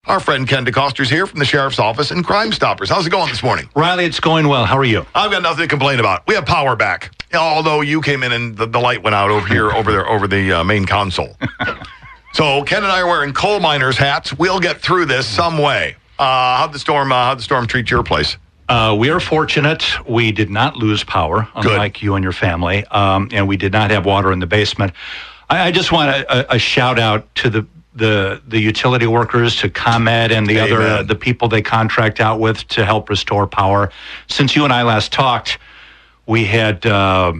Our friend Ken Decoster's here from the Sheriff's Office and CrimeStoppers. How's it going this morning? Riley, it's going well. How are you? I've got nothing to complain about. We have power back. Although you came in and the light went out over here, over the main console. So Ken and I are wearing coal miners' hats. We'll get through this some way. How'd the storm treat your place? We are fortunate. We did not lose power, unlike you and your family, and we did not have water in the basement. I just want a shout out to the utility workers, to ComEd and the other the people they contract out with to help restore power. Since you and I last talked, we had a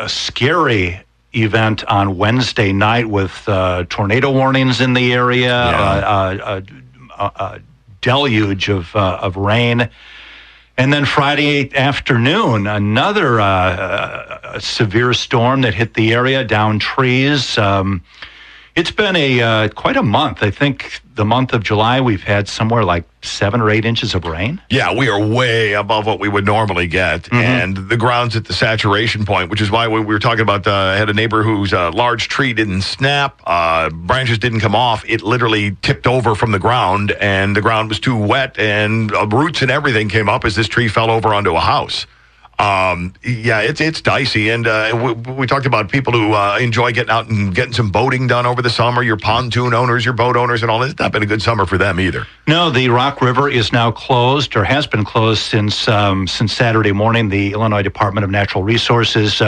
scary event on Wednesday night with tornado warnings in the area, a deluge of rain. And then Friday afternoon, another severe storm that hit the area, down trees. It's been quite a month. I think the month of July, we've had somewhere like 7 or 8 inches of rain. Yeah, we are way above what we would normally get. Mm-hmm. And the ground's at the saturation point, which is why we were talking about, I had a neighbor whose large tree didn't snap, branches didn't come off. It literally tipped over from the ground, and the ground was too wet, and roots and everything came up as this tree fell over onto a house. It's dicey, and we talked about people who enjoy getting out and getting some boating done over the summer, your pontoon owners, your boat owners, and all that. It's not been a good summer for them either. No, the Rock River is now closed, or has been closed since Saturday morning. The Illinois Department of Natural Resources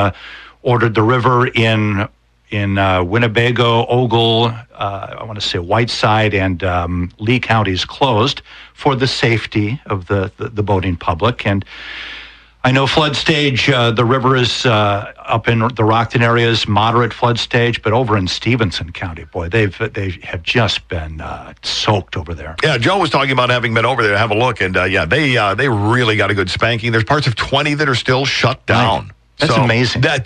ordered the river in Winnebago, Ogle, I want to say Whiteside, and Lee counties closed for the safety of the boating public. And I know flood stage, the river is up in the Rockton areas, moderate flood stage, but over in Stevenson County, boy, they have just been soaked over there. Yeah, Joe was talking about having been over there to have a look, and they really got a good spanking. There's parts of 20 that are still shut down. Right. That's amazing. That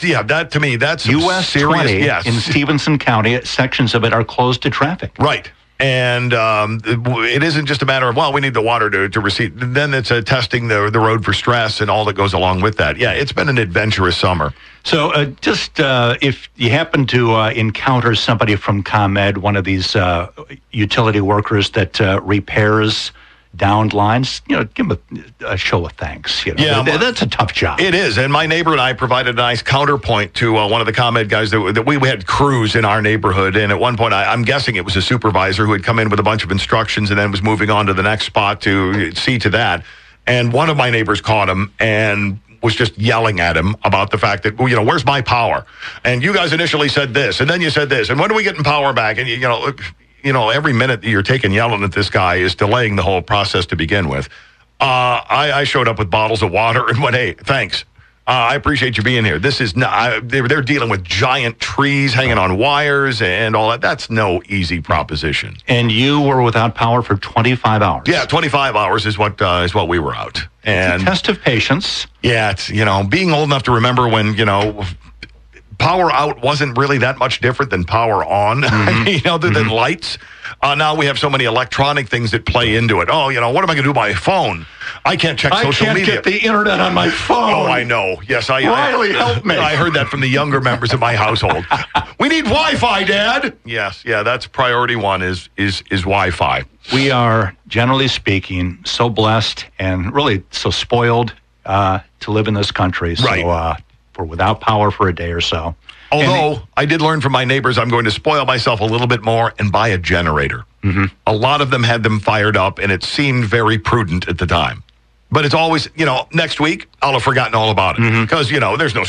to me, that's US serious, 20 yes. in Stevenson County, sections of it are closed to traffic. Right. And it isn't just a matter of, we need the water to receive. Then it's testing the road for stress and all that goes along with that. Yeah, it's been an adventurous summer. So if you happen to encounter somebody from ComEd, one of these utility workers that repairs downed lines, give them a show of thanks. Yeah, that's a tough job. It is, and my neighbor and I provided a nice counterpoint to one of the ComEd guys that we had crews in our neighborhood, and at one point, I'm guessing it was a supervisor who had come in with a bunch of instructions and then was moving on to the next spot to see to that, and one of my neighbors caught him and was just yelling at him about the fact that, where's my power? And you guys initially said this, and then you said this, and when are we getting power back? And, every minute that you're taking yelling at this guy is delaying the whole process to begin with. I showed up with bottles of water and went, hey, thanks. I appreciate you being here. This is not, they're dealing with giant trees hanging on wires and all that. That's no easy proposition. And you were without power for 25 hours. Yeah, 25 hours is what we were out. And it's a test of patience. Yeah, it's, being old enough to remember when, power out wasn't really that much different than power on, than lights. Now we have so many electronic things that play into it. Oh, what am I going to do with my phone? I can't check social media. I can't get the internet on my phone. Oh, I know. Yes, Riley, help me. I heard that from the younger members of my household. We need Wi-Fi, Dad. Yes, yeah, that's priority one is Wi-Fi. We are, generally speaking, so blessed and really so spoiled to live in this country. Right. So, we're without power for a day or so. Although I did learn from my neighbors, I'm going to spoil myself a little bit more and buy a generator. Mm-hmm. A lot of them had them fired up, and it seemed very prudent at the time. But it's always, next week, I'll have forgotten all about it. Because, there's no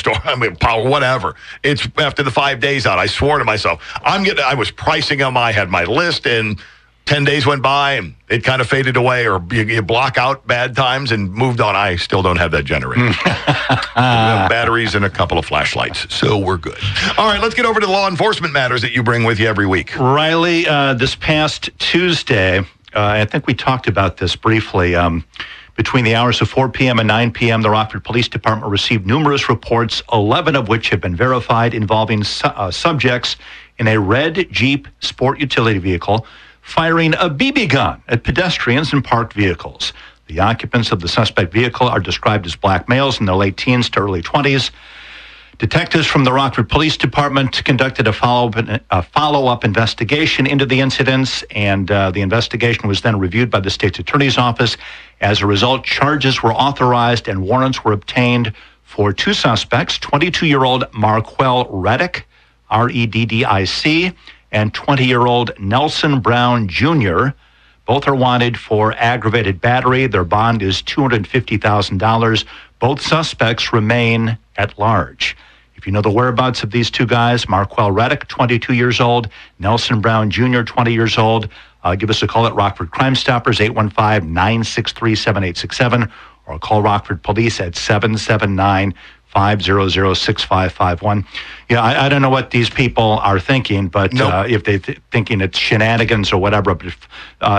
power, whatever. It's after the 5 days out, I swore to myself, I was pricing them, I had my list, and 10 days went by, and it kind of faded away, or you block out bad times and moved on. I still don't have that generator. We have batteries and a couple of flashlights, so we're good. All right, let's get over to the law enforcement matters that you bring with you every week. Riley, this past Tuesday, I think we talked about this briefly. Between the hours of 4 p.m. and 9 p.m., the Rockford Police Department received numerous reports, 11 of which have been verified, involving subjects in a red Jeep sport utility vehicle firing a BB gun at pedestrians and parked vehicles. The occupants of the suspect vehicle are described as black males in their late teens to early 20s. Detectives from the Rockford Police Department conducted a follow-up investigation into the incidents, and the investigation was then reviewed by the state's attorney's office. As a result, charges were authorized and warrants were obtained for two suspects, 22-year-old Marquel Reddick, R-E-D-D-I-C, and 20-year-old Nelson Brown Jr. Both are wanted for aggravated battery. Their bond is $250,000. Both suspects remain at large. If you know the whereabouts of these two guys, Marquel Reddick, 22 years old, Nelson Brown Jr., 20 years old, give us a call at Rockford CrimeStoppers, 815-963-7867, or call Rockford Police at 779-500-6551. Yeah, I don't know what these people are thinking, but if they're thinking it's shenanigans or whatever, but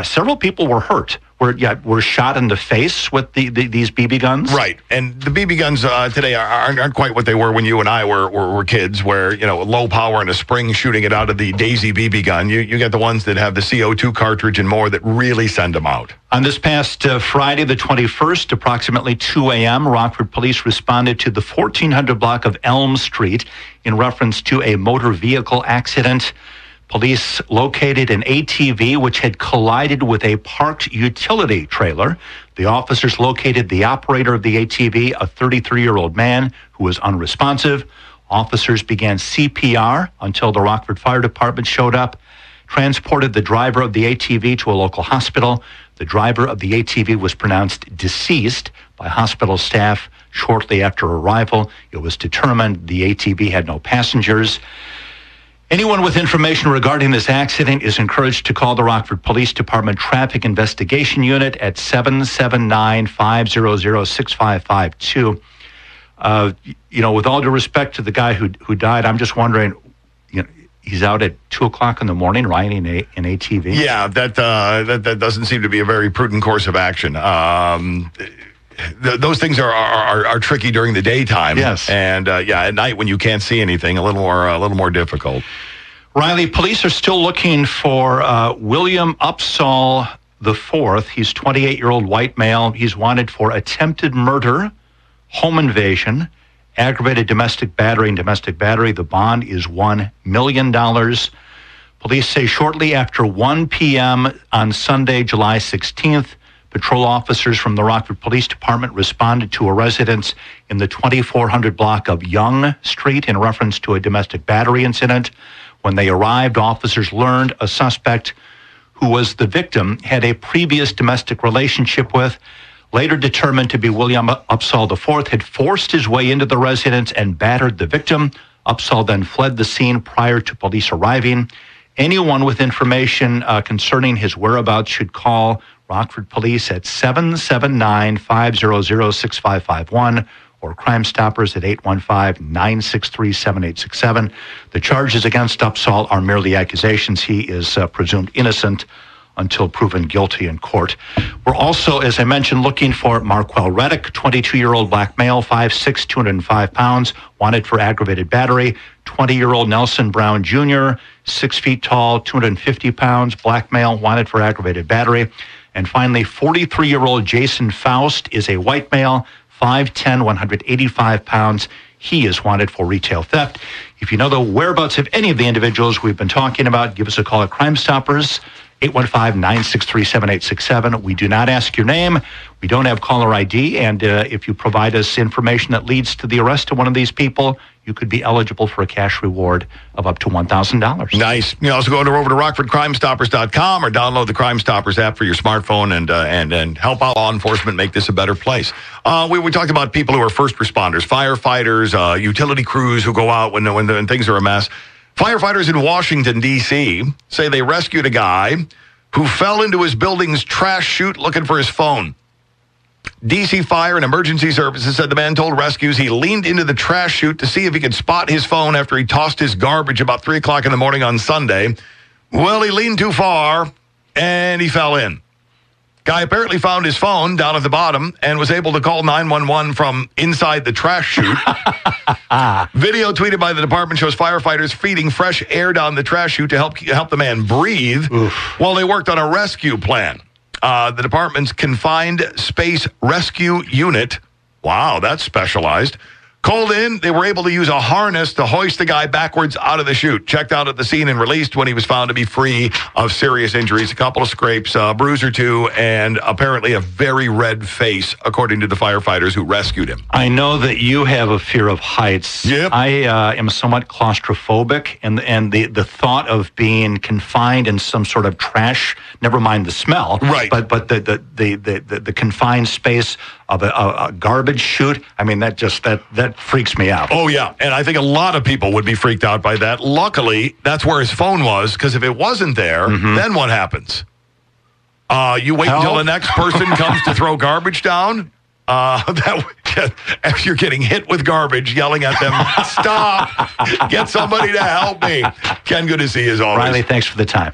several people were hurt. Were shot in the face with these BB guns. Right, and the BB guns today aren't quite what they were when you and I were kids, where, low power and a spring shooting it out of the Daisy BB gun. You get the ones that have the CO2 cartridge and more that really send them out. On this past Friday, the 21st, approximately 2 a.m., Rockford Police responded to the 1400 block of Elm Street in reference to a motor vehicle accident. Police located an ATV which had collided with a parked utility trailer. The officers located the operator of the ATV, a 33-year-old man who was unresponsive. Officers began CPR until the Rockford Fire Department showed up, transported the driver of the ATV to a local hospital. The driver of the ATV was pronounced deceased by hospital staff shortly after arrival. It was determined the ATV had no passengers. Anyone with information regarding this accident is encouraged to call the Rockford Police Department Traffic Investigation Unit at 779-500-6552. With all due respect to the guy who died, I'm just wondering, he's out at 2 o'clock in the morning riding an ATV. Yeah, that doesn't seem to be a very prudent course of action. Those things are tricky during the daytime. Yes, and at night when you can't see anything, a little more difficult. Riley, police are still looking for William Upsall IV. He's 28-year-old white male. He's wanted for attempted murder, home invasion, aggravated domestic battery, and domestic battery. The bond is $1 million. Police say shortly after 1 p.m. on Sunday, July 16th, patrol officers from the Rockford Police Department responded to a residence in the 2400 block of Young Street in reference to a domestic battery incident. When they arrived, officers learned a suspect who was the victim had a previous domestic relationship with, later determined to be William Upsall IV, had forced his way into the residence and battered the victim. Upsall then fled the scene prior to police arriving. Anyone with information concerning his whereabouts should call Rockford Police at 779-500-6551 or CrimeStoppers at 815-963-7867. The charges against Upsall are merely accusations. He is presumed innocent until proven guilty in court. We're also, as I mentioned, looking for Marquel Reddick, 22-year-old black male, 5'6", 205 pounds, wanted for aggravated battery. 20-year-old Nelson Brown Jr., 6 feet tall, 250 pounds, black male, wanted for aggravated battery. And finally, 43-year-old Jason Faust is a white male, 5'10", 185 pounds. He is wanted for retail theft. If you know the whereabouts of any of the individuals we've been talking about, give us a call at CrimeStoppers, 815-963-7867. We do not ask your name. We don't have caller ID. And if you provide us information that leads to the arrest of one of these people, you could be eligible for a cash reward of up to $1,000. Nice. You can also go over to rockfordcrimestoppers.com or download the Crime Stoppers app for your smartphone and help out law enforcement make this a better place. We talked about people who are first responders, firefighters, utility crews who go out when things are a mess. Firefighters in Washington, D.C. say they rescued a guy who fell into his building's trash chute looking for his phone. D.C. Fire and Emergency Services said the man told rescues he leaned into the trash chute to see if he could spot his phone after he tossed his garbage about 3 o'clock in the morning on Sunday. Well, he leaned too far, and he fell in. Guy apparently found his phone down at the bottom and was able to call 911 from inside the trash chute. Video tweeted by the department shows firefighters feeding fresh air down the trash chute to help the man breathe while they worked on a rescue plan. The department's Confined Space Rescue Unit, wow, that's specialized, Called in, they were able to use a harness to hoist the guy backwards out of the chute. Checked out at the scene and released when he was found to be free of serious injuries. A couple of scrapes, a bruise or two, and apparently a very red face, according to the firefighters who rescued him. I know that you have a fear of heights. Yep. I am somewhat claustrophobic, and the thought of being confined in some sort of trash, never mind the smell, right? But the confined space of a garbage chute, I mean, that freaks me out. Oh, yeah. And I think a lot of people would be freaked out by that. Luckily, that's where his phone was, because if it wasn't there, then what happens? You wait until the next person comes to throw garbage down? As you're getting hit with garbage, yelling at them, stop, get somebody to help me. Ken, good to see you as always. Riley, thanks for the time.